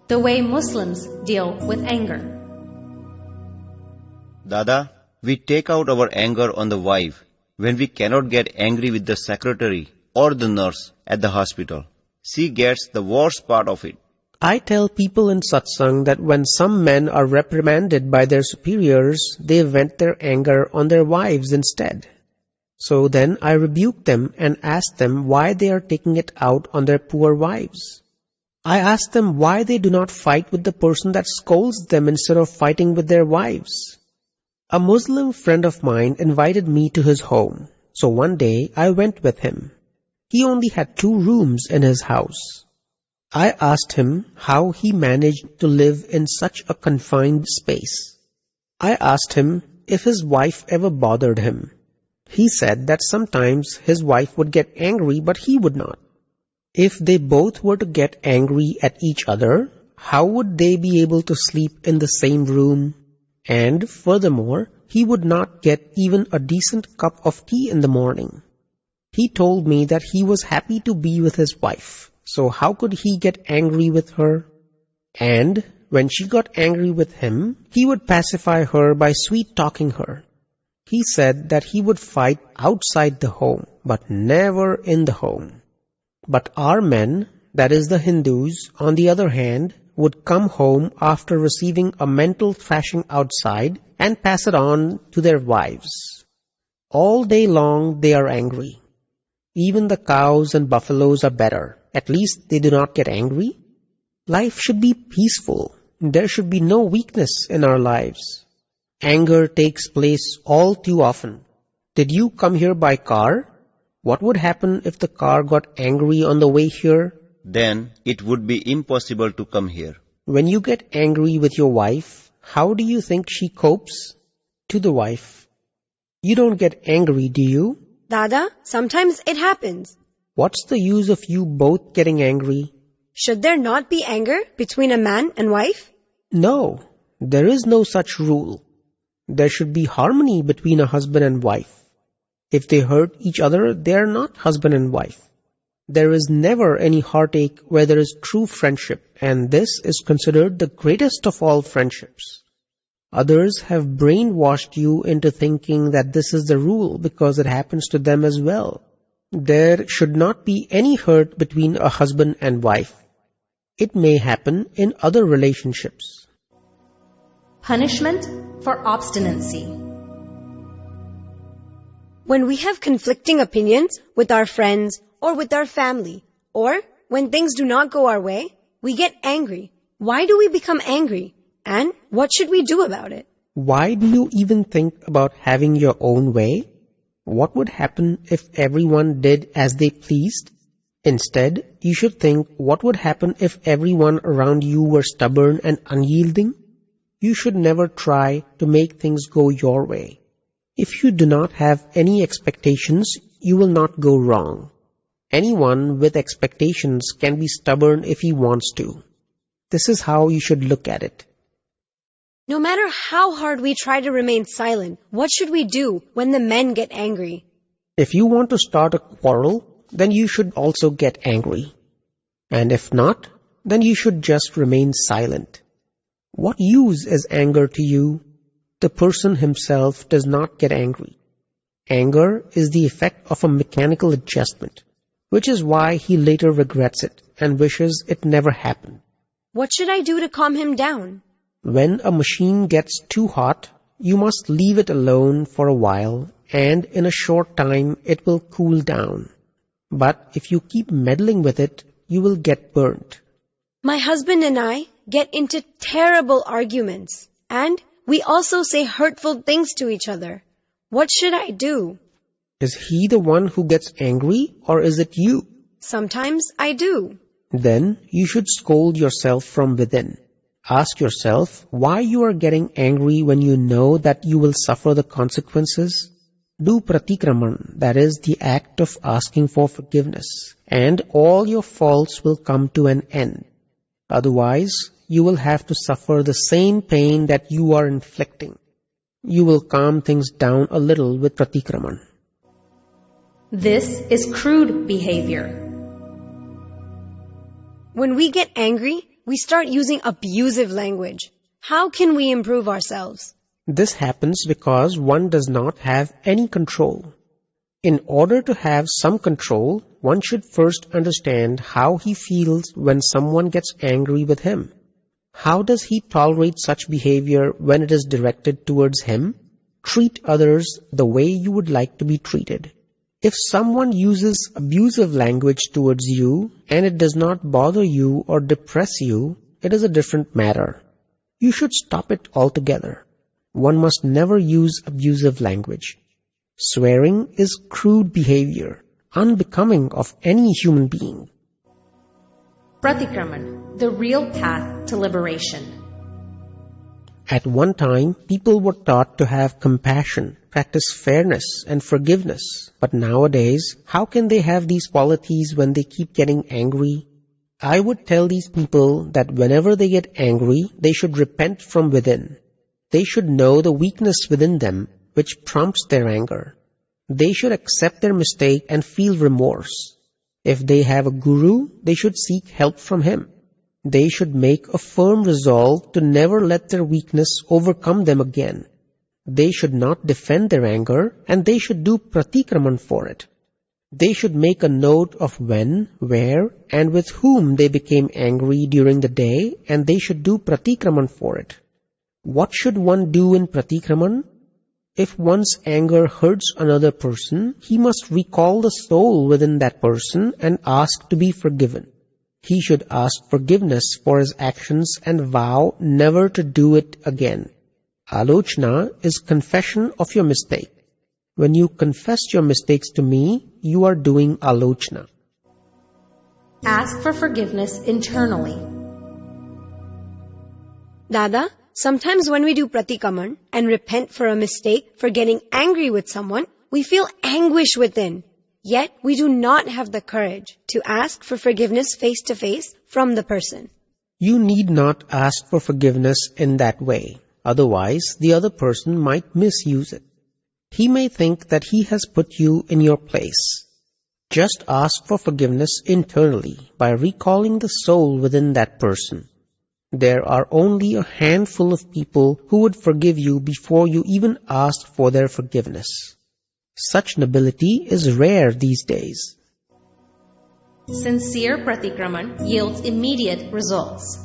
the way Muslims deal with anger. Dada, we take out our anger on the wife when we cannot get angry with the secretary or the nurse at the hospital. She gets the worst part of it. I tell people in satsang that when some men are reprimanded by their superiors, they vent their anger on their wives instead. So then I rebuke them and ask them why they are taking it out on their poor wives. I ask them why they do not fight with the person that scolds them instead of fighting with their wives. A Muslim friend of mine invited me to his home, so one day I went with him. He only had 2 rooms in his house. I asked him how he managed to live in such a confined space. I asked him if his wife ever bothered him. He said that sometimes his wife would get angry, but he would not. If they both were to get angry at each other, how would they be able to sleep in the same room? And furthermore, he would not get even a decent cup of tea in the morning. He told me that he was happy to be with his wife, so how could he get angry with her? And when she got angry with him, he would pacify her by sweet-talking her. He said that he would fight outside the home, but never in the home. But our men, that is the Hindus, on the other hand, would come home after receiving a mental thrashing outside and pass it on to their wives. All day long they are angry. Even the cows and buffaloes are better. At least they do not get angry. Life should be peaceful. There should be no weakness in our lives. Anger takes place all too often. Did you come here by car? What would happen if the car got angry on the way here? Then it would be impossible to come here. When you get angry with your wife, how do you think she copes? To the wife, you don't get angry, do you? Dada, sometimes it happens. What's the use of you both getting angry? Should there not be anger between a man and wife? No, there is no such rule. There should be harmony between a husband and wife. If they hurt each other, they are not husband and wife. There is never any heartache where there is true friendship, and this is considered the greatest of all friendships. Others have brainwashed you into thinking that this is the rule because it happens to them as well. There should not be any hurt between a husband and wife. It may happen in other relationships. Punishment for obstinacy. When we have conflicting opinions with our friends or with our family, or when things do not go our way, we get angry. Why do we become angry? And what should we do about it? Why do you even think about having your own way? What would happen if everyone did as they pleased? Instead, you should think what would happen if everyone around you were stubborn and unyielding? You should never try to make things go your way. If you do not have any expectations, you will not go wrong. Anyone with expectations can be stubborn if he wants to. This is how you should look at it. No matter how hard we try to remain silent, what should we do when the men get angry? If you want to start a quarrel, then you should also get angry. And if not, then you should just remain silent. What use is anger to you? The person himself does not get angry. Anger is the effect of a mechanical adjustment, which is why he later regrets it and wishes it never happened. What should I do to calm him down? When a machine gets too hot, you must leave it alone for a while, and in a short time it will cool down. But if you keep meddling with it, you will get burnt. My husband and I get into terrible arguments, and we also say hurtful things to each other. What should I do? Is he the one who gets angry, or is it you? Sometimes I do. Then you should scold yourself from within. Ask yourself why you are getting angry when you know that you will suffer the consequences. Do pratikraman, that is the act of asking for forgiveness, and all your faults will come to an end. Otherwise, you will have to suffer the same pain that you are inflicting. You will calm things down a little with pratikraman. This is crude behavior. When we get angry, we start using abusive language. How can we improve ourselves? This happens because one does not have any control. In order to have some control, one should first understand how he feels when someone gets angry with him. How does he tolerate such behavior when it is directed towards him? Treat others the way you would like to be treated. If someone uses abusive language towards you and it does not bother you or depress you, it is a different matter. You should stop it altogether. One must never use abusive language. Swearing is crude behavior, unbecoming of any human being. Pratikraman, the real path to liberation. At one time, people were taught to have compassion, practice fairness and forgiveness. But nowadays, how can they have these qualities when they keep getting angry? I would tell these people that whenever they get angry, they should repent from within. They should know the weakness within them which prompts their anger. They should accept their mistake and feel remorse. If they have a guru, they should seek help from him. They should make a firm resolve to never let their weakness overcome them again. They should not defend their anger, and they should do pratikraman for it. They should make a note of when, where, and with whom they became angry during the day, and they should do pratikraman for it. What should one do in pratikraman? If one's anger hurts another person, he must recall the soul within that person and ask to be forgiven. He should ask forgiveness for his actions and vow never to do it again. Alochna is confession of your mistake. When you confess your mistakes to me, you are doing alochna. Ask for forgiveness internally. Dada, sometimes when we do pratikaman and repent for a mistake, for getting angry with someone, we feel anguish within. Yet we do not have the courage to ask for forgiveness face to face from the person. You need not ask for forgiveness in that way. Otherwise, the other person might misuse it. He may think that he has put you in your place. Just ask for forgiveness internally by recalling the soul within that person. There are only a handful of people who would forgive you before you even asked for their forgiveness. Such nobility is rare these days. Sincere pratikraman yields immediate results.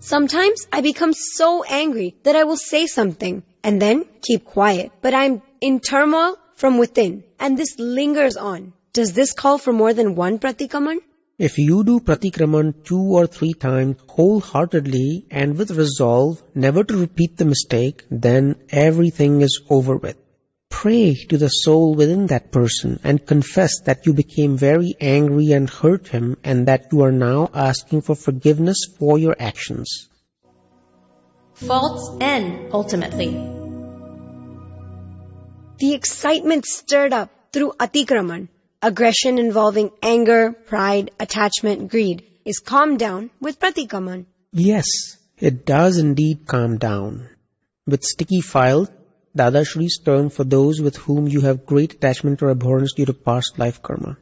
Sometimes I become so angry that I will say something and then keep quiet. But I'm in turmoil from within, and this lingers on. Does this call for more than one pratikaman? If you do pratikraman 2 or 3 times wholeheartedly and with resolve never to repeat the mistake, then everything is over with. Pray to the soul within that person and confess that you became very angry and hurt him and that you are now asking for forgiveness for your actions. Faults end ultimately. The excitement stirred up through atikraman, aggression involving anger, pride, attachment, greed, is calmed down with pratikaman. Yes, it does indeed calm down. With sticky file, Dada Shri's term for those with whom you have great attachment or abhorrence due to past life karma.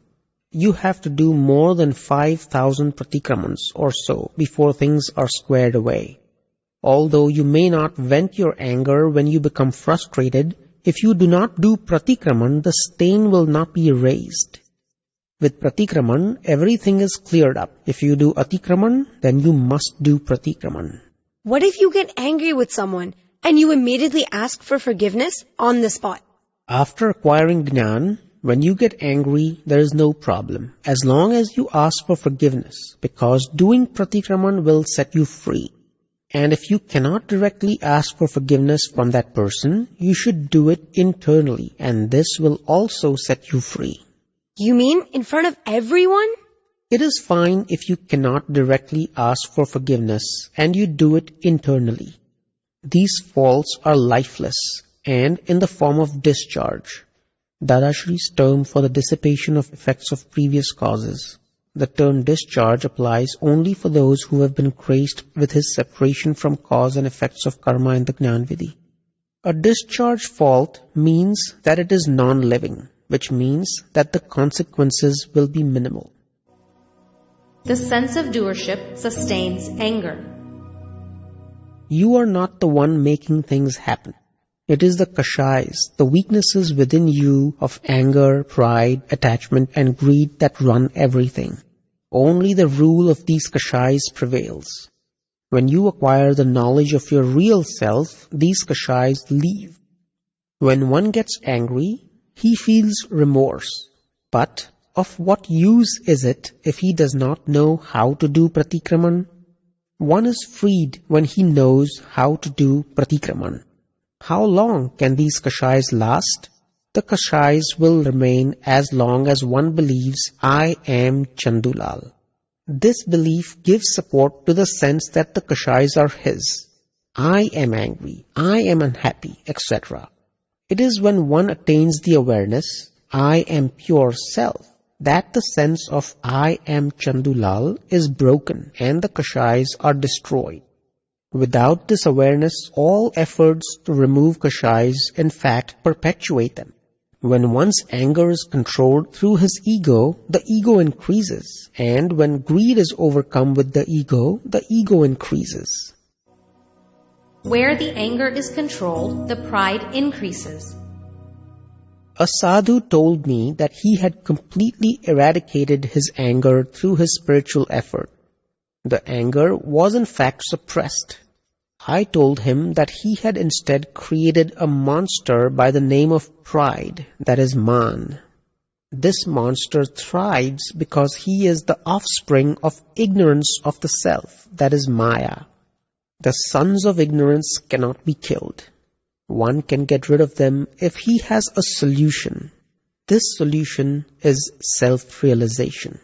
You have to do more than 5,000 pratikramans or so before things are squared away. Although you may not vent your anger when you become frustrated, if you do not do pratikraman, the stain will not be erased. With pratikraman, everything is cleared up. If you do atikraman, then you must do pratikraman. What if you get angry with someone and you immediately ask for forgiveness on the spot? After acquiring Jnana, when you get angry, there is no problem, as long as you ask for forgiveness, because doing pratikraman will set you free. And if you cannot directly ask for forgiveness from that person, you should do it internally, and this will also set you free. You mean in front of everyone? It is fine if you cannot directly ask for forgiveness, and you do it internally. These faults are lifeless and in the form of discharge. Dada Shri's term for the dissipation of effects of previous causes. The term discharge applies only for those who have been graced with his separation from cause and effects of karma in the Jnana Vidhi. A discharge fault means that it is non-living, which means that the consequences will be minimal. The sense of doership sustains anger. You are not the one making things happen. It is the kashais, the weaknesses within you of anger, pride, attachment, and greed that run everything. Only the rule of these kashais prevails. When you acquire the knowledge of your real self, these kashais leave. When one gets angry, he feels remorse. But of what use is it if he does not know how to do pratikraman? One is freed when he knows how to do pratikraman. How long can these kashais last? The kashais will remain as long as one believes, I am Chandulal. This belief gives support to the sense that the kashais are his. I am angry, I am unhappy, etc. It is when one attains the awareness, I am pure self, that the sense of I am Chandulal is broken and the kashais are destroyed. Without this awareness, all efforts to remove kashais in fact perpetuate them. When one's anger is controlled through his ego, the ego increases, and when greed is overcome with the ego increases. Where the anger is controlled, the pride increases. A sadhu told me that he had completely eradicated his anger through his spiritual effort. The anger was in fact suppressed. I told him that he had instead created a monster by the name of pride, that is man. This monster thrives because he is the offspring of ignorance of the self, that is Maya. The sons of ignorance cannot be killed. One can get rid of them if he has a solution. This solution is self-realization.